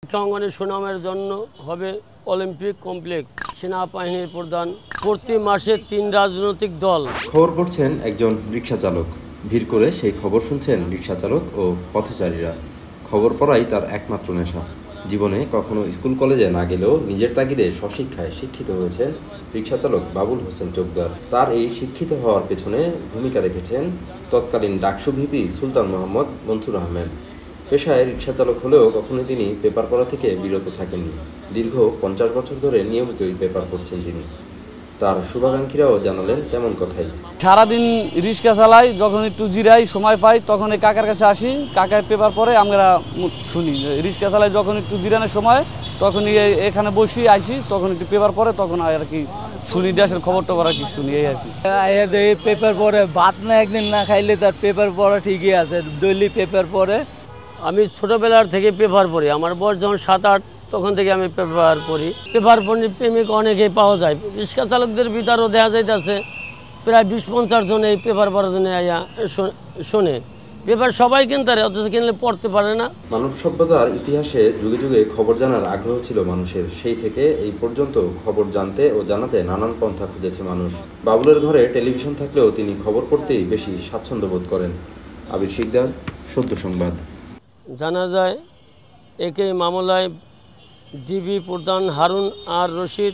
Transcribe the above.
শিক্ষাঙ্গনের সুনামের জন্য হবে অলিম্পিক কমপ্লেক্স। সেনাবাহিনীর প্রধান, প্রতি মাসে 3 রাজনৈতিক দল। খবর পড়ছেন একজন রিকশা চালক, ভিড় করে সেই খবর শুনছেন রিকশা চালক ও পথচারীরা। খবর পড়াই তার একমাত্র নেশা। জীবনে কখনো স্কুল কলেজে না গেলেও নিজের তাগিদে স্বশিক্ষায় শিক্ষিত হয়েছেন রিকশা চালক বাবুল হোসেন চোকদার। তার এই শিক্ষিত হওয়ার পেছনে ভূমিকা রেখেছেন তৎকালীন ডাকসু ভিপি সুলতান মোহাম্মদ মনসুর আহমেদ। পেশায় রিকশা চালক হলেও কখনো তিনি পেপার পড়া থেকে বিরত থাকেননি। দীর্ঘ 50 বছর ধরে নিয়মিতই পেপার পড়ছেন তিনি। তার শুভাকাঙ্ক্ষীরাও জানালেন তেমন কথাই। সারাদিন রিক্সা চালাই, যখন একটু জিরাই সময় পাই তখন এই কাকার কাছে আসি, কাকার পেপার পরে আমরা শুনি। রিক্সা চালাই যখন একটু জিরানোর সময় তখন এখানে বসি আসি, তখন একটু পেপার পরে তখন আর কি শুনি, দেশের খবর টবর আর কি শুনি এই আর কি। পেপার পড়ে ভাত না একদিন না খাইলে তার পেপার পড়া ঠিকই আছে, ডেইলি পেপার পড়ে। আমি ছোটোবেলার থেকে পেপার পড়ি, আমার বয়স যখন 7-8 তখন থেকে আমি পেপার পড়ি। পেপার পড়ি প্রেমিক অনেকেই পাওয়া যায়। রিক্সা চালকদের ভিতরেও দেখা যাইতেছে প্রায় 20-50 জন এই পেপার পড়ার জন্য শোনে। পেপার সবাই কিনতে পারে, অথচ কিনলে পড়তে পারে না। মানব সভ্যতার ইতিহাসে যুগে যুগে খবর জানার আগ্রহ ছিল মানুষের। সেই থেকে এই পর্যন্ত খবর জানতে ও জানাতে নানান পন্থা খুঁজেছে মানুষ। বাবুলের ঘরে টেলিভিশন থাকলেও তিনি খবর পড়তেই বেশি স্বাচ্ছন্দ্য বোধ করেন। আবির শিকদার, সদ্য সংবাদ। জানা যায় একই মামলায় ডিবি প্রধান হারুন আর রশিদ